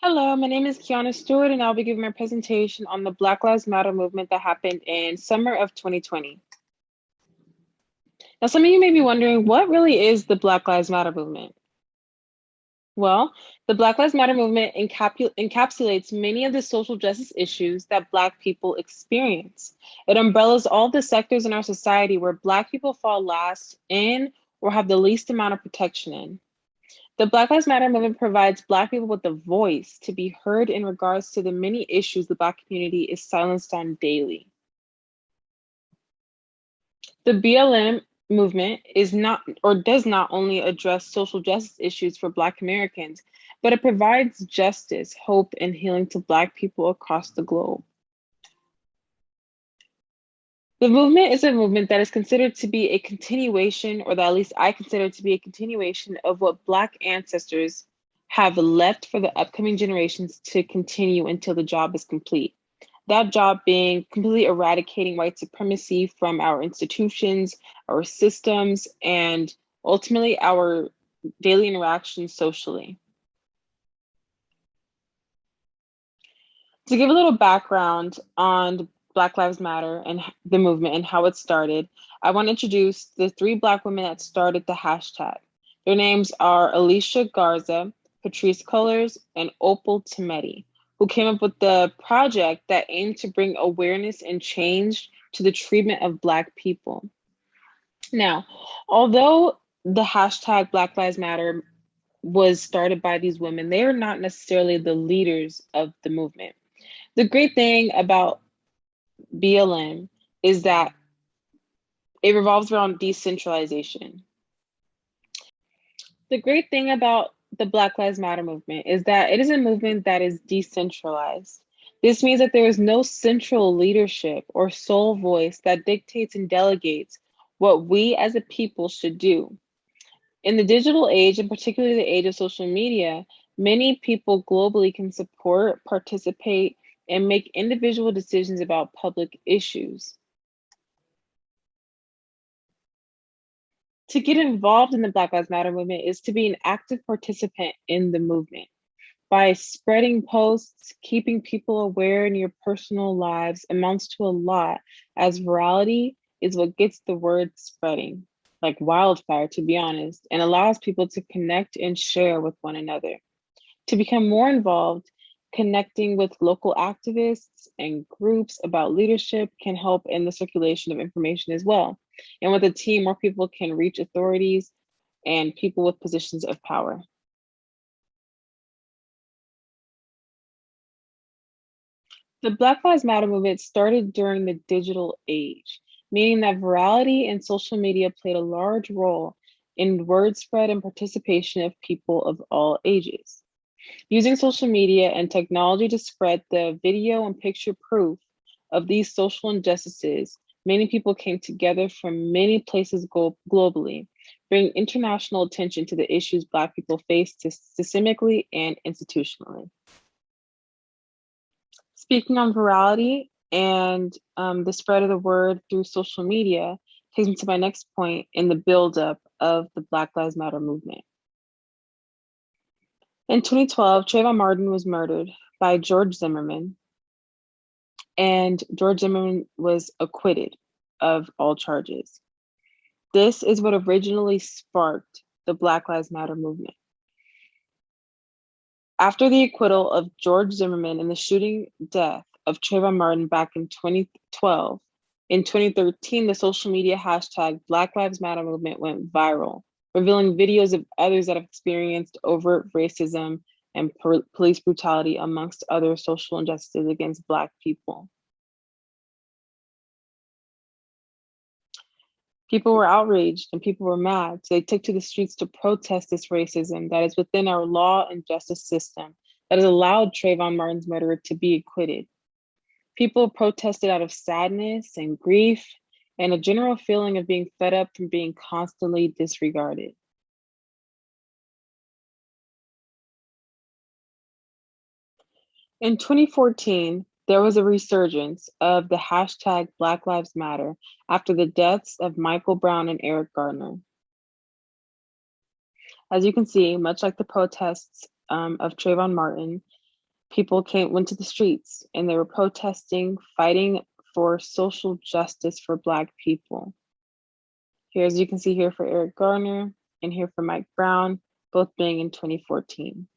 Hello, my name is Kiana Steward, and I'll be giving my presentation on the Black Lives Matter movement that happened in summer of 2020. Now, some of you may be wondering, what really is the Black Lives Matter movement? Well, the Black Lives Matter movement encapsulates many of the social justice issues that Black people experience. It umbrellas all the sectors in our society where Black people fall last in or have the least amount of protection in. The Black Lives Matter movement provides Black people with a voice to be heard in regards to the many issues the Black community is silenced on daily. The BLM movement is not or does not only address social justice issues for Black Americans, but it provides justice, hope, and healing to Black people across the globe. The movement is a movement that is considered to be a continuation, or that at least I consider to be a continuation of what Black ancestors have left for the upcoming generations to continue until the job is complete. That job being completely eradicating white supremacy from our institutions, our systems, and ultimately our daily interactions socially. To give a little background on Black Lives Matter and the movement and how it started, I want to introduce the three Black women that started the hashtag. Their names are Alicia Garza, Patrice Cullors, and Opal Tometi, who came up with the project that aimed to bring awareness and change to the treatment of Black people. Now, although the hashtag Black Lives Matter was started by these women, they are not necessarily the leaders of the movement. The great thing about BLM is that it revolves around decentralization. The great thing about the Black Lives Matter movement is that it is a movement that is decentralized. This means that there is no central leadership or sole voice that dictates and delegates what we as a people should do. In the digital age, and particularly the age of social media, many people globally can support, participate, and make individual decisions about public issues. To get involved in the Black Lives Matter movement is to be an active participant in the movement. By spreading posts, keeping people aware in your personal lives amounts to a lot, as virality is what gets the word spreading, like wildfire, to be honest, and allows people to connect and share with one another. To become more involved, connecting with local activists and groups about leadership can help in the circulation of information as well. And with a team, more people can reach authorities and people with positions of power. The Black Lives Matter movement started during the digital age, meaning that virality and social media played a large role in word spread and participation of people of all ages. Using social media and technology to spread the video and picture proof of these social injustices, many people came together from many places globally, bringing international attention to the issues Black people face systemically and institutionally. Speaking on virality and the spread of the word through social media takes me to my next point in the buildup of the Black Lives Matter movement. In 2012, Trayvon Martin was murdered by George Zimmerman, and George Zimmerman was acquitted of all charges. This is what originally sparked the Black Lives Matter movement. After the acquittal of George Zimmerman and the shooting death of Trayvon Martin back in 2012, in 2013, the social media hashtag Black Lives Matter movement went viral, revealing videos of others that have experienced overt racism and police brutality, amongst other social injustices against Black people. People were outraged and people were mad, so they took to the streets to protest this racism that is within our law and justice system that has allowed Trayvon Martin's murderer to be acquitted. People protested out of sadness and grief and a general feeling of being fed up from being constantly disregarded. In 2014, there was a resurgence of the hashtag Black Lives Matter after the deaths of Michael Brown and Eric Garner. As you can see, much like the protests of Trayvon Martin, People went to the streets and they were protesting, fighting for social justice for Black people. Here, as you can see here for Eric Garner and here for Mike Brown, both being in 2014.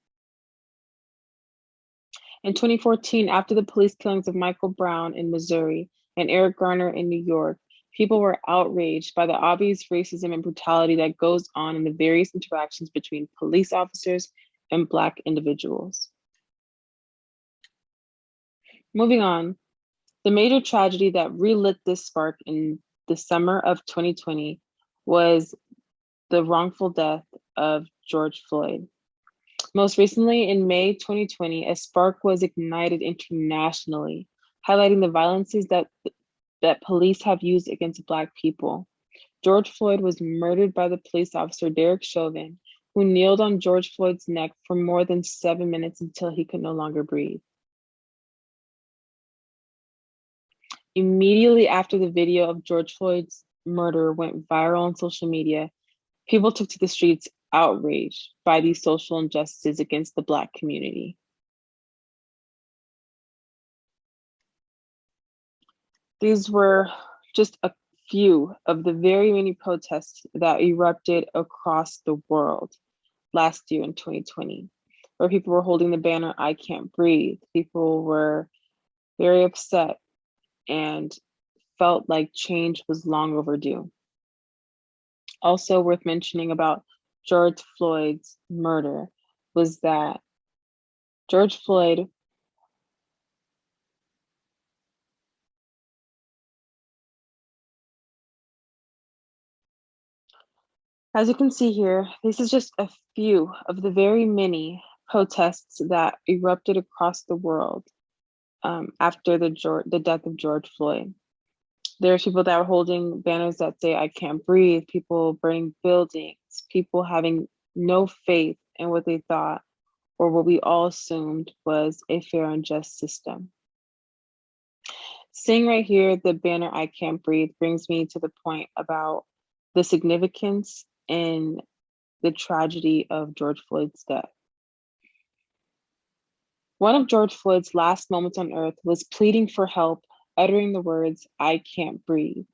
In 2014, after the police killings of Michael Brown in Missouri and Eric Garner in New York, people were outraged by the obvious racism and brutality that goes on in the various interactions between police officers and Black individuals. Moving on, the major tragedy that relit this spark in the summer of 2020 was the wrongful death of George Floyd. Most recently, in May 2020, a spark was ignited internationally, highlighting the violences that police have used against Black people. George Floyd was murdered by the police officer Derek Chauvin, who kneeled on George Floyd's neck for more than 7 minutes until he could no longer breathe. Immediately after the video of George Floyd's murder went viral on social media, people took to the streets outraged by these social injustices against the Black community. These were just a few of the very many protests that erupted across the world last year in 2020, where people were holding the banner, "I can't breathe." People were very upset and felt like change was long overdue. Also worth mentioning about George Floyd's murder was that George Floyd as you can see here, this is just a few of the very many protests that erupted across the world after the death of George Floyd. There are people that were holding banners that say, "I can't breathe," people burning buildings, people having no faith in what they thought or what we all assumed was a fair and just system. Seeing right here the banner, "I can't breathe," brings me to the point about the significance in the tragedy of George Floyd's death. One of George Floyd's last moments on earth was pleading for help, uttering the words, "I can't breathe."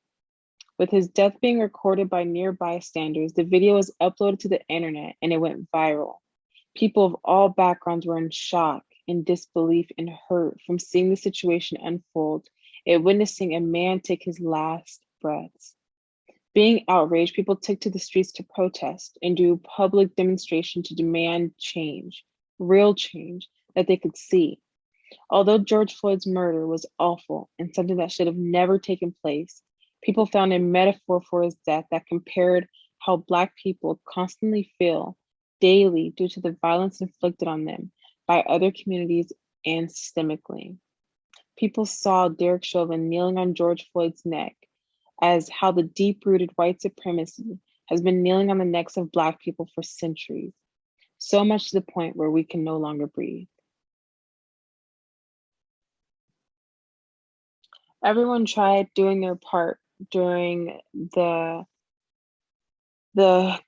With his death being recorded by nearby bystanders, the video was uploaded to the internet and it went viral. People of all backgrounds were in shock, in disbelief, and hurt from seeing the situation unfold and witnessing a man take his last breaths. Being outraged, people took to the streets to protest and do public demonstration to demand change, real change that they could see. Although George Floyd's murder was awful and something that should have never taken place, people found a metaphor for his death that compared how Black people constantly feel daily due to the violence inflicted on them by other communities and systemically. People saw Derek Chauvin kneeling on George Floyd's neck as how the deep-rooted white supremacy has been kneeling on the necks of Black people for centuries, so much to the point where we can no longer breathe. Everyone tried doing their part during the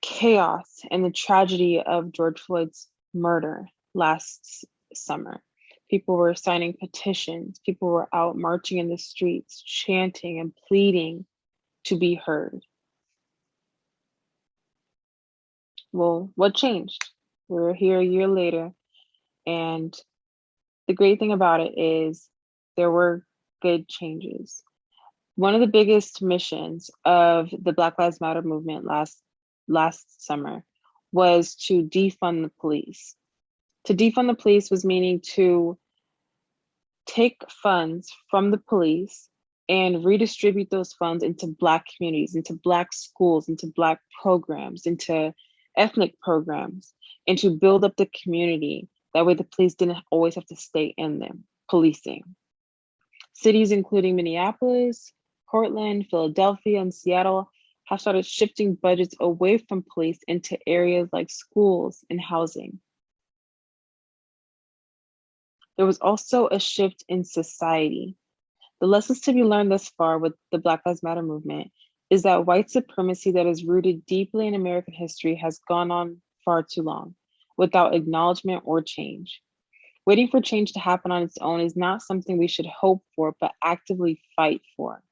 chaos and the tragedy of George Floyd's murder last summer. People were signing petitions, people were out marching in the streets, chanting and pleading to be heard. Well, what changed? We're here a year later, and the great thing about it is there were good changes. One of the biggest missions of the Black Lives Matter movement last summer was to defund the police. To defund the police was meaning to take funds from the police and redistribute those funds into Black communities, into Black schools, into Black programs, into ethnic programs, and to build up the community. That way the police didn't always have to stay in them, policing. Cities including Minneapolis, Portland, Philadelphia, and Seattle have started shifting budgets away from police into areas like schools and housing. There was also a shift in society. The lessons to be learned thus far with the Black Lives Matter movement is that white supremacy that is rooted deeply in American history has gone on far too long without acknowledgement or change. Waiting for change to happen on its own is not something we should hope for, but actively fight for.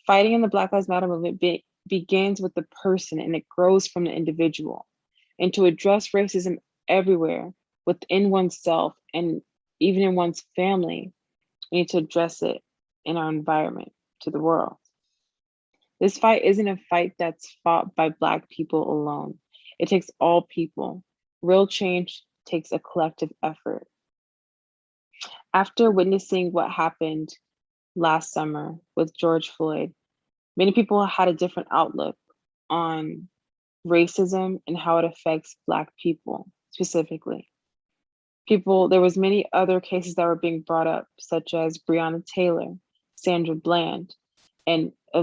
Fighting in the Black Lives Matter movement begins with the person and it grows from the individual. And to address racism everywhere, within oneself and even in one's family, we need to address it in our environment, to the world. This fight isn't a fight that's fought by Black people alone. It takes all people. Real change takes a collective effort. After witnessing what happened last summer with George Floyd, many people had a different outlook on racism and how it affects Black people specifically. There was many other cases that were being brought up, such as Breonna Taylor, Sandra Bland, and a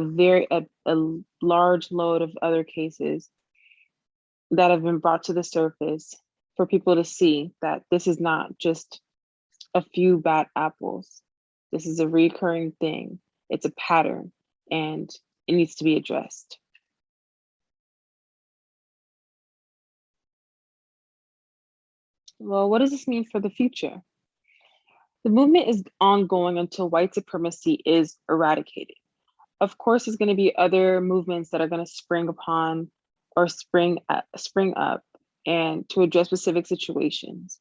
large load of other cases that have been brought to the surface for people to see that this is not just a few bad apples. This is a recurring thing. It's a pattern and it needs to be addressed. Well, what does this mean for the future? The movement is ongoing until white supremacy is eradicated. Of course, there's going to be other movements that are going to spring up and to address specific situations.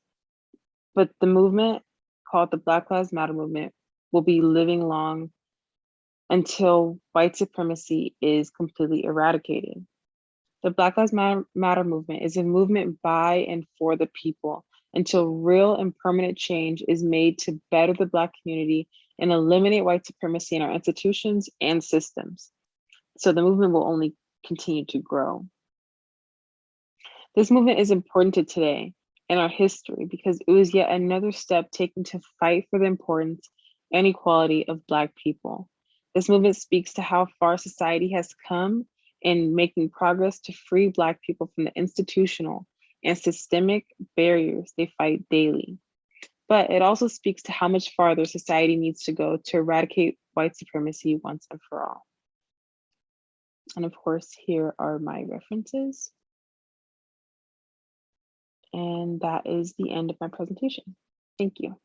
But the movement called the Black Lives Matter movement will be living long until white supremacy is completely eradicated. The Black Lives Matter movement is a movement by and for the people until real and permanent change is made to better the Black community and eliminate white supremacy in our institutions and systems. So the movement will only continue to grow. This movement is important to today in our history because it was yet another step taken to fight for the importance and equality of Black people. This movement speaks to how far society has come in making progress to free Black people from the institutional and systemic barriers they fight daily. But it also speaks to how much farther society needs to go to eradicate white supremacy once and for all. And of course, here are my references. And that is the end of my presentation. Thank you.